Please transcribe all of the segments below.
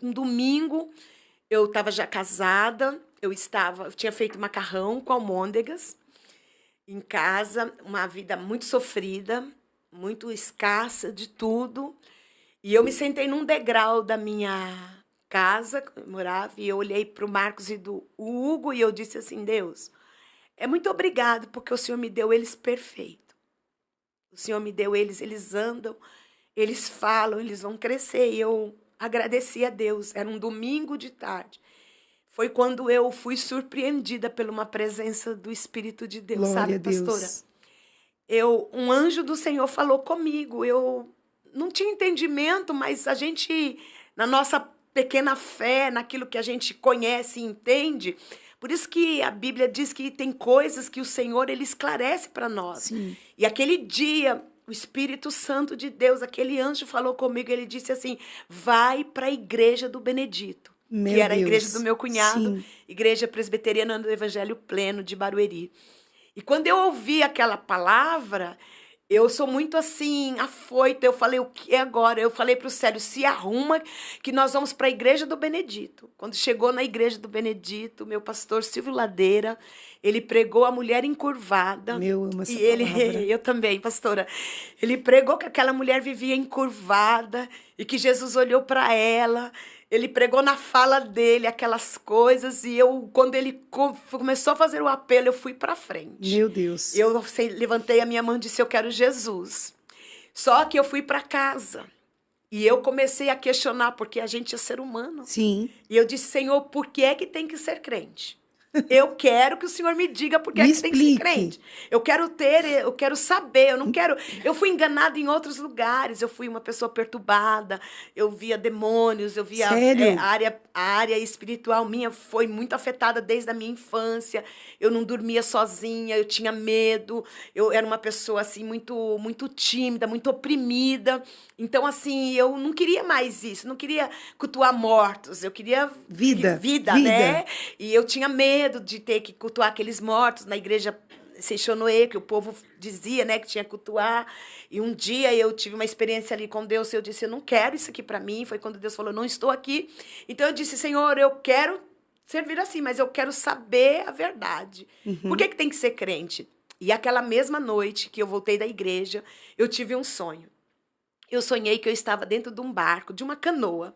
um domingo, eu estava já casada, eu tinha feito macarrão com almôndegas em casa, uma vida muito sofrida, muito escassa de tudo. E eu me sentei num degrau da minha casa, que eu morava, e eu olhei para o Marcos e do Hugo e eu disse assim: Deus, é muito obrigado porque o Senhor me deu eles perfeito. O Senhor me deu eles andam, eles falam, eles vão crescer. E eu agradeci a Deus. Era um domingo de tarde. Foi quando eu fui surpreendida por uma presença do Espírito de Deus, Glória sabe, a pastora? Deus. Um anjo do Senhor falou comigo. Eu não tinha entendimento, mas a gente, na nossa pequena fé, naquilo que a gente conhece e entende, por isso que a Bíblia diz que tem coisas que o Senhor ele esclarece para nós. Sim. E aquele dia, o Espírito Santo de Deus, aquele anjo falou comigo, ele disse assim: vai para a igreja do Benedito, que Meu era a igreja do Deus. meu cunhado, Sim. Igreja Presbiteriana do Evangelho Pleno de Barueri. E quando eu ouvi aquela palavra, eu sou muito assim, afoita. Eu falei: o que agora? Eu falei para o Célio: se arruma que nós vamos para a igreja do Benedito. Quando chegou na igreja do Benedito, meu pastor Silvio Ladeira, ele pregou a mulher encurvada. Eu amo essa E ele, palavra. eu também, pastora, ele pregou que aquela mulher vivia encurvada e que Jesus olhou para ela. Ele pregou na fala dele aquelas coisas e eu, quando ele começou a fazer o apelo, eu fui para frente. Meu Deus. Eu levantei a minha mão e disse: eu quero Jesus. Só que eu fui para casa e eu comecei a questionar, porque a gente é ser humano. Sim. E eu disse: Senhor, por que é que tem que ser crente? Eu quero que o Senhor me diga por que Me é que tem que ser explique. crente. Eu quero saber, eu não quero. Eu fui enganada em outros lugares, eu fui uma pessoa perturbada, eu via demônios, eu via Sério? a área espiritual minha foi muito afetada desde a minha infância. Eu não dormia sozinha, eu tinha medo, eu era uma pessoa assim muito tímida, muito oprimida. Então assim, eu não queria mais isso, não queria cultuar mortos, eu queria Vida. vida, Vida. né? E eu tinha medo de ter que cultuar aqueles mortos na igreja Seixonoe, que o povo dizia, né, que tinha que cultuar. E um dia eu tive uma experiência ali com Deus e eu disse: eu não quero isso aqui para mim. Foi quando Deus falou: não estou aqui. Então eu disse: Senhor, eu quero servir assim, mas eu quero saber a verdade. Por que Uhum. que tem que ser crente? E aquela mesma noite que eu voltei da igreja, eu tive um sonho. Eu sonhei que eu estava dentro de um barco, de uma canoa.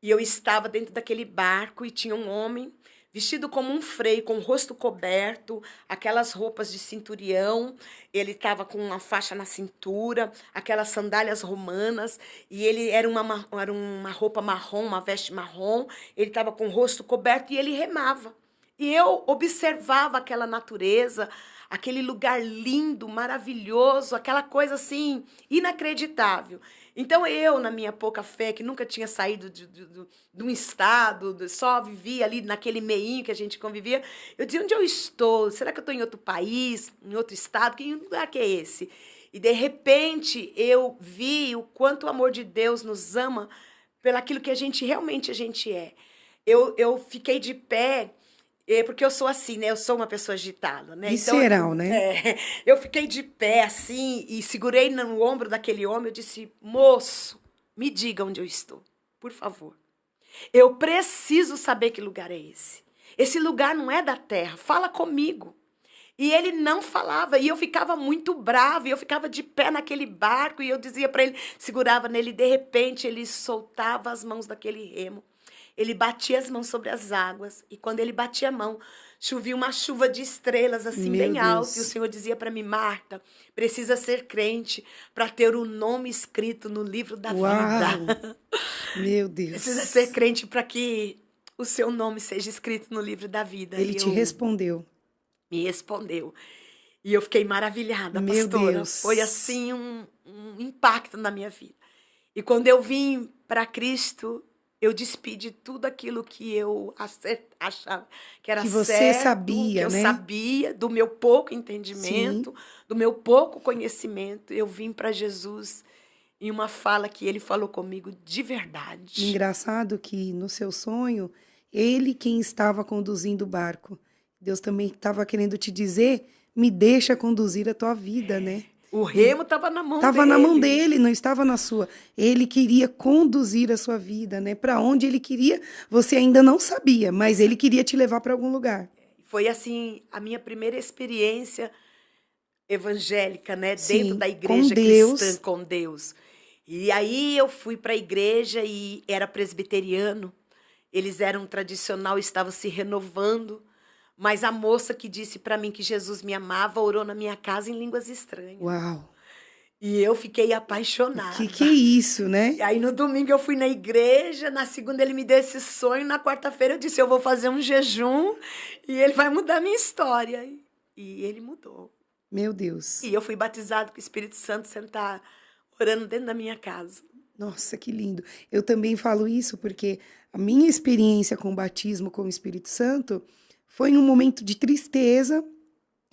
E eu estava dentro daquele barco e tinha um homem vestido como um frei, com o rosto coberto, aquelas roupas de centurião. Ele estava com uma faixa na cintura, aquelas sandálias romanas, e ele era uma roupa marrom, uma veste marrom. Ele estava com o rosto coberto e ele remava. E eu observava aquela natureza, aquele lugar lindo, maravilhoso, aquela coisa assim, inacreditável. Então eu, na minha pouca fé, que nunca tinha saído de um estado, só vivia ali naquele meinho que a gente convivia, eu dizia: onde eu estou? Será que eu estou em outro país, em outro estado? Que lugar que é esse? E de repente eu vi o quanto o amor de Deus nos ama pelaquilo que realmente a gente é. Eu fiquei de pé, porque eu sou assim, né? Eu sou uma pessoa agitada, né? Então, Visceral, né? eu fiquei de pé assim e segurei no ombro daquele homem. Eu disse: moço, me diga onde eu estou, por favor. Eu preciso saber que lugar é esse. Esse lugar não é da terra, fala comigo. E ele não falava, e eu ficava muito brava, e eu ficava de pé naquele barco, e eu dizia para ele, segurava nele, e de repente ele soltava as mãos daquele remo. Ele batia as mãos sobre as águas, e quando ele batia a mão, chovia uma chuva de estrelas, assim, Meu bem alta, e o Deus. Senhor dizia para mim: Marta, precisa ser crente para ter o nome escrito no livro da vida. Uau. Meu Precisa ser Deus. crente para que o seu nome seja escrito no livro da vida. Ele E te eu respondeu. me respondeu. E eu fiquei maravilhada, Meu pastora. Foi Deus. assim um impacto na minha vida. E quando eu vim para Cristo, eu despi de tudo aquilo que eu achava que era Que você certo, que sabia, eu né? sabia, do meu pouco Sim. entendimento, do meu pouco conhecimento. Eu vim para Jesus em uma fala que ele falou comigo de verdade. Engraçado que no seu sonho, ele quem estava conduzindo o barco. Deus também estava querendo te dizer, me deixa conduzir a tua vida, né? O remo estava na mão Estava na mão dele. dele, não estava na sua. Ele queria conduzir a sua vida, né? Para onde ele queria, você ainda não sabia, mas ele queria te levar para algum lugar. Foi assim a minha primeira experiência evangélica, né, dentro Sim, da com igreja cristã Deus. com Deus. E aí eu fui para a igreja e era presbiteriano. Eles eram tradicional, estavam se renovando. Mas a moça que disse para mim que Jesus me amava orou na minha casa em línguas estranhas. Uau! E eu fiquei Que apaixonada. é isso, né? E aí no domingo eu fui na igreja, na segunda ele me deu esse sonho, na quarta-feira eu disse eu vou fazer um jejum e ele vai mudar a minha história. E ele mudou. Meu Deus. E eu fui batizado com o Espírito Santo, sentar orando dentro da minha casa. Nossa, que lindo. Eu também falo isso porque a minha experiência com o batismo com o Espírito Santo foi em um momento de tristeza.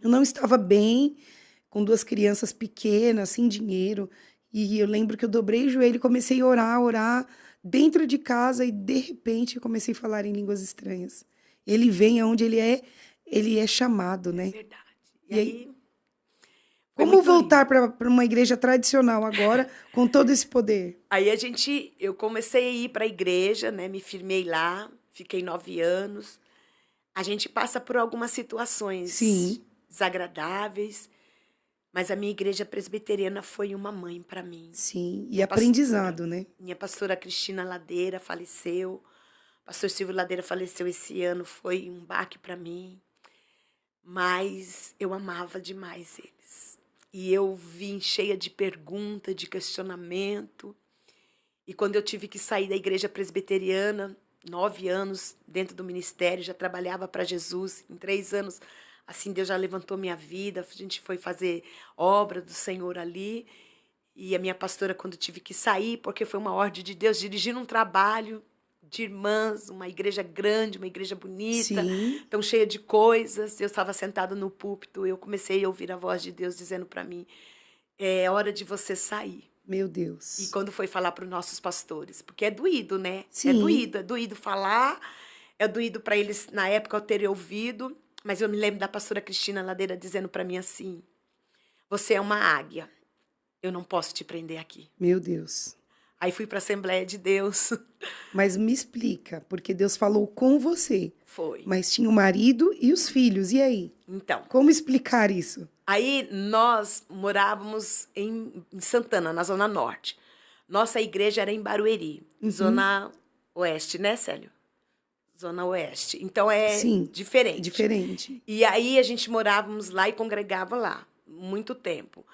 Eu não estava bem, com duas crianças pequenas, sem dinheiro. E eu lembro que eu dobrei o joelho e comecei a orar dentro de casa e de repente eu comecei a falar em línguas estranhas. Ele vem aonde ele é chamado, É né? verdade. E E aí, aí foi como muito lindo. voltar para uma igreja tradicional agora com todo esse poder? Aí eu comecei a ir para a igreja, né? Me firmei lá, fiquei 9 anos. A gente passa por algumas situações Sim, desagradáveis, mas a minha igreja presbiteriana foi uma mãe para mim. sim. E Minha pastora, aprendizado, né? minha pastora Cristina Ladeira faleceu, pastor Silvio Ladeira faleceu esse ano, foi um baque para mim, mas eu amava demais eles. E eu vim cheia de pergunta, de questionamento. E quando eu tive que sair da igreja presbiteriana, 9 anos dentro do ministério, já trabalhava para Jesus. Em 3 anos, assim, Deus já levantou minha vida. A gente foi fazer obra do Senhor ali. E a minha pastora, quando tive que sair, porque foi uma ordem de Deus, dirigindo um trabalho de irmãs, uma igreja grande, uma igreja bonita, Sim, tão cheia de coisas. Eu estava sentada no púlpito, eu comecei a ouvir a voz de Deus dizendo para mim, é hora de você sair. meu E Deus. quando foi falar para os nossos pastores, porque é doído, né? Sim, É doído falar, é doído para eles, na época, eu terem ouvido, mas eu me lembro da pastora Cristina Ladeira dizendo para mim assim, você é uma águia, eu não posso te prender aqui. meu Deus. Aí fui para a Assembleia de Deus, Mas me explica, porque Deus falou com você, foi. mas tinha o marido e os filhos, e aí? Então, Como explicar isso? aí nós morávamos em Santana, na Zona Norte. Nossa igreja era em Barueri, Zona Oeste, né, Célio? Zona Oeste. Então é Sim, diferente. diferente. E aí a gente morávamos lá e congregava lá, muito tempo.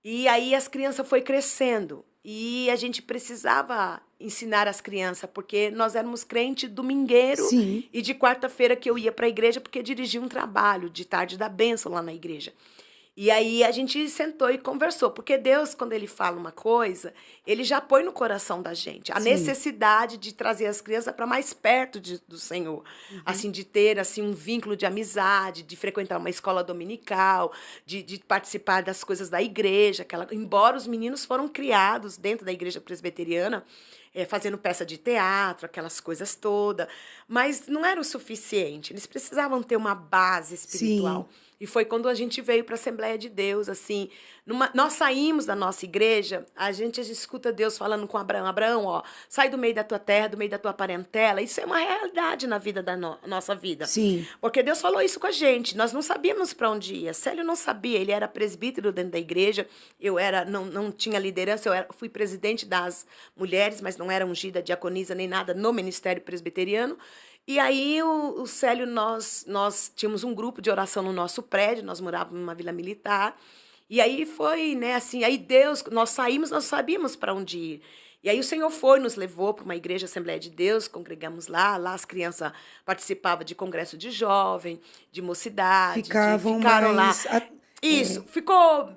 E aí as crianças foi crescendo e a gente precisava ensinar as crianças, porque nós éramos crente domingueiro Sim, e de quarta-feira que eu ia para a igreja porque dirigia um trabalho de tarde da bênção lá na igreja. E aí a gente sentou e conversou, porque Deus, quando ele fala uma coisa, ele já põe no coração da gente a sim. necessidade de trazer as crianças para mais perto do Senhor, assim, de ter assim um vínculo de amizade, de frequentar uma escola dominical, de participar das coisas da igreja, embora os meninos foram criados dentro da igreja presbiteriana, fazendo peça de teatro, aquelas coisas todas, mas não era o suficiente, eles precisavam ter uma base Sim, espiritual. E foi quando a gente veio para a Assembleia de Deus, assim, nós saímos da nossa igreja, a gente escuta Deus falando com Abraão, Abraão, ó, sai do meio da tua terra, do meio da tua parentela, isso é uma realidade na vida da nossa vida. sim, Porque Deus falou isso com a gente, nós não sabíamos para onde ia. Célio não sabia, ele era presbítero dentro da igreja, eu não tinha liderança, fui presidente das mulheres, mas não era ungida diaconisa nem nada no ministério presbiteriano. E aí o Célio, nós tínhamos um grupo de oração no nosso prédio, nós morávamos numa vila militar, e aí foi, né, assim, aí Deus, nós saímos, nós sabíamos para onde ir. E aí o Senhor nos levou para uma igreja Assembleia de Deus, congregamos lá as crianças participavam de congresso de jovem, de mocidade, ficaram lá. mais Isso, ficou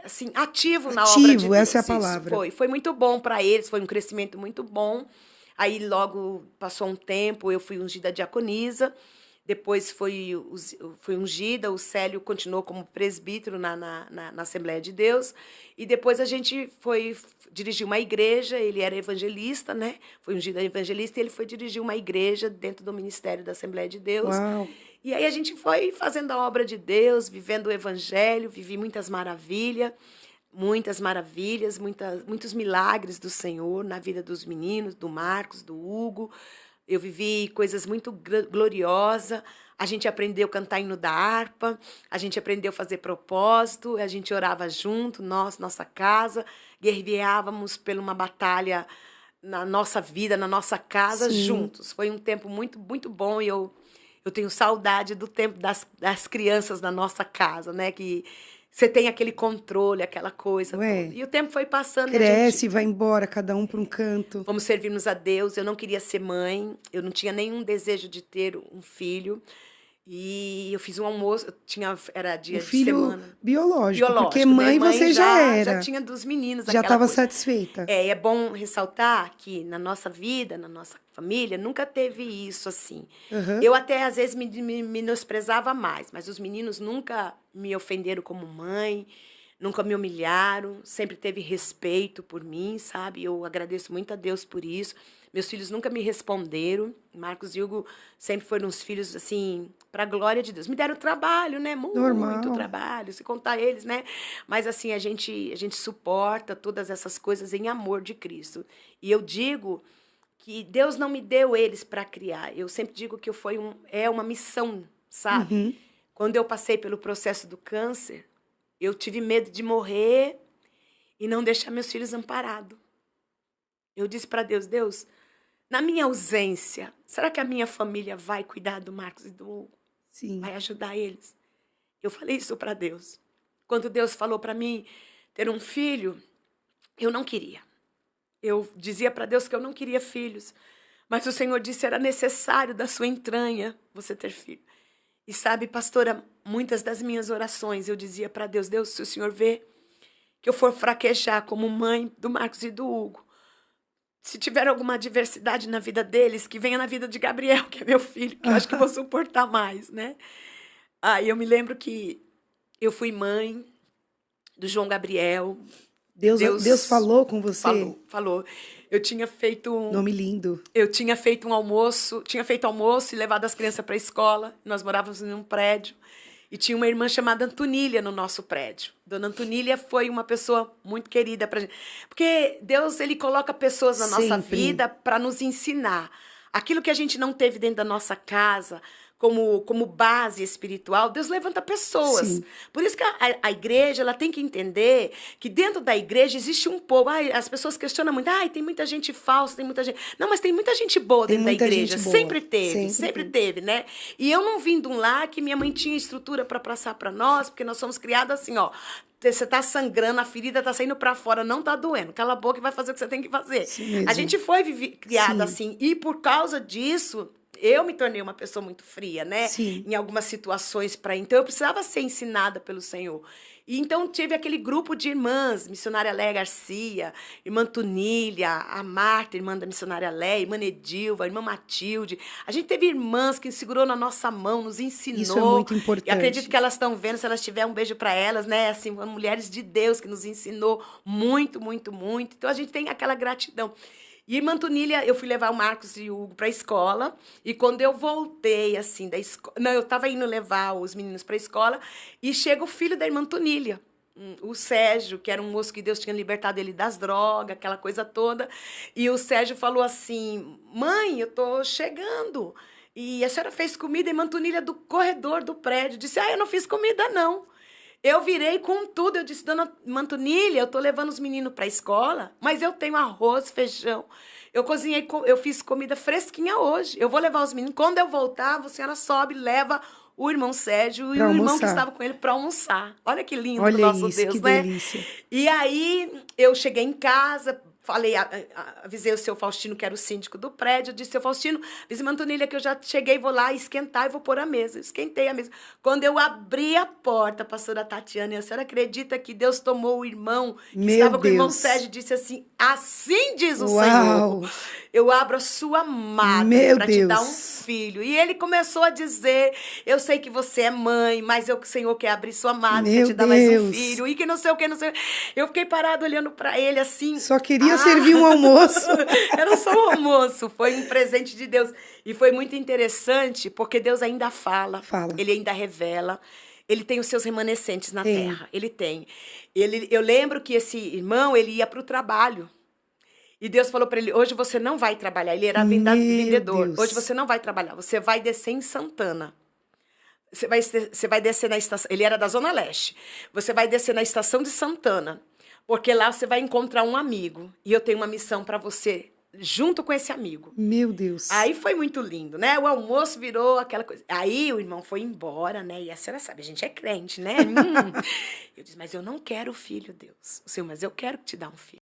assim, ativo na obra de ativo, Deus. essa é a Isso, palavra. foi muito bom para eles, foi um crescimento muito bom. Aí logo passou um tempo, eu fui ungida diaconisa depois foi ungida, o Célio continuou como presbítero na Assembleia de Deus, e depois a gente foi dirigir uma igreja, ele era evangelista, né? Foi ungido a evangelista, e ele foi dirigir uma igreja dentro do ministério da Assembleia de Deus. Uau. E aí a gente foi fazendo a obra de Deus, vivendo o evangelho, vivi muitas maravilhas, muitos milagres do Senhor na vida dos meninos, do Marcos, do Hugo. Eu vivi coisas muito gloriosas. A gente aprendeu a cantar hino da harpa, a gente aprendeu a fazer propósito, a gente orava junto, nossa casa, guerreávamos por uma batalha na nossa vida, na nossa casa, Sim. juntos. Foi um tempo muito, muito bom e eu tenho saudade do tempo das crianças na nossa casa, né? Que você tem aquele controle, aquela coisa Ué, toda. E o tempo foi passando. E a cresce, gente... vai embora, cada um para um canto. Vamos servirmos a Deus. Eu não queria ser mãe, eu não tinha nenhum desejo de ter um filho. E eu fiz um almoço, era dia Um de filho semana. biológico, porque Biológico, mãe né? você já era. Já tinha dos meninos, Já aquela estava coisa. satisfeita. É bom ressaltar que na nossa vida, na nossa família, nunca teve isso assim. Uhum. Eu até, às vezes, me menosprezava mais, mas os meninos nunca me ofenderam como mãe, nunca me humilharam, sempre teve respeito por mim, sabe? Eu agradeço muito a Deus por isso. Meus filhos nunca me responderam. Marcos e Hugo sempre foram uns filhos, assim, para a glória de Deus. Me deram trabalho, né? Normal. Muito trabalho, se contar eles, né? Mas, assim, a gente suporta todas essas coisas em amor de Cristo. E eu digo que Deus não me deu eles para criar. Eu sempre digo que é uma missão, sabe? Uhum. Quando eu passei pelo processo do câncer, eu tive medo de morrer e não deixar meus filhos amparados. Eu disse para Deus, Deus, na minha ausência, será que a minha família vai cuidar do Marcos e do Hugo? Sim. Vai ajudar eles? Eu falei isso para Deus. Quando Deus falou para mim ter um filho, eu não queria. Eu dizia para Deus que eu não queria filhos. Mas o Senhor disse que era necessário da sua entranha você ter filho. E sabe, pastora, muitas das minhas orações eu dizia para Deus, Deus, se o Senhor vê que eu for fraquejar como mãe do Marcos e do Hugo, se tiver alguma adversidade na vida deles, que venha na vida de Gabriel, que é meu filho, que eu acho que eu vou suportar mais, né? Aí eu me lembro que eu fui mãe do João Gabriel. Deus falou com você? Falou. Eu tinha feito Nome lindo. Eu tinha feito almoço e levado as crianças para a escola. Nós morávamos em um prédio. E tinha uma irmã chamada Antonília no nosso prédio. Dona Antonília foi uma pessoa muito querida para gente. Porque Deus, ele coloca pessoas na nossa vida para nos ensinar. Aquilo que a gente não teve dentro da nossa casa, como base espiritual, Deus levanta pessoas. Sim. Por isso que a igreja ela tem que entender que dentro da igreja existe um povo. As pessoas questionam muito. Tem muita gente falsa, tem muita gente... Não, mas tem muita gente boa dentro da igreja. Sempre teve, né? E eu não vim de um lar que minha mãe tinha estrutura para passar para nós, porque nós somos criadas assim, ó. Você tá sangrando, a ferida tá saindo para fora, não tá doendo. Cala a boca e vai fazer o que você tem que fazer. A gente foi criada assim. E por causa disso... Eu me tornei uma pessoa muito fria, né? Sim. Em algumas situações então eu precisava ser ensinada pelo Senhor. E então tive aquele grupo de irmãs, missionária Léia Garcia, irmã Tunília, a Marta, irmã da missionária Léia, irmã Edilva, irmã Matilde. A gente teve irmãs que segurou na nossa mão, nos ensinou. Isso é muito importante. E acredito que elas estão vendo, se elas tiverem um beijo para elas, né? Assim, mulheres de Deus que nos ensinou muito, muito, muito. Então a gente tem aquela gratidão. E irmã Antonília, eu fui levar o Marcos e o Hugo para a escola. E quando eu voltei, assim, da escola... Não, eu estava indo levar os meninos para a escola. E chega o filho da irmã Antonília, o Sérgio, que era um moço que Deus tinha libertado ele das drogas, aquela coisa toda. E o Sérgio falou assim, mãe, eu tô chegando. E a senhora fez comida? E a irmã Antonília, do corredor do prédio, disse, eu não fiz comida, não. Eu virei com tudo. Eu disse, dona Antonília, eu tô levando os meninos para a escola, mas eu tenho arroz, feijão. Eu cozinhei, eu fiz comida fresquinha hoje. Eu vou levar os meninos. Quando eu voltar, a senhora sobe, leva o irmão Sérgio e o irmão que estava com ele para almoçar. Olha que lindo o nosso Deus, que né? Delícia. E aí eu cheguei em casa, falei, avisei o seu Faustino, que era o síndico do prédio, eu disse, seu Faustino, avise a Antonília que eu já cheguei, vou lá esquentar e vou pôr a mesa. Eu esquentei a mesa. Quando eu abri a porta, a pastora Tatiana, a senhora acredita que Deus tomou o irmão, que estava com o irmão Sérgio, e disse assim diz o Senhor, eu abro a sua mágoa para te dar um filho. E ele começou a dizer, eu sei que você é mãe, mas o Senhor quer abrir sua madre, quer Meu te dar mais um Deus. filho. E que não sei o que, não sei o que. Eu fiquei parada olhando para ele assim. Só queria servir um almoço. Era só um almoço, foi um presente de Deus. E foi muito interessante, porque Deus ainda fala, Fala. ele ainda revela. Ele tem os seus remanescentes na Tem. terra. Ele tem. Eu lembro que esse irmão, ele ia para o trabalho. E Deus falou para ele, hoje você não vai trabalhar. Ele era Meu vendedor. Deus. Hoje você não vai trabalhar, você vai descer em Santana. Você vai descer na estação. Ele era da Zona Leste. Você vai descer na estação de Santana. Porque lá você vai encontrar um amigo. E eu tenho uma missão para você, junto com esse amigo. Meu Deus. Aí foi muito lindo, né? O almoço virou aquela coisa. Aí o irmão foi embora, né? E a senhora sabe, a gente é crente, né? Eu disse, mas eu não quero filho, Deus. O Senhor, mas eu quero te dar um filho.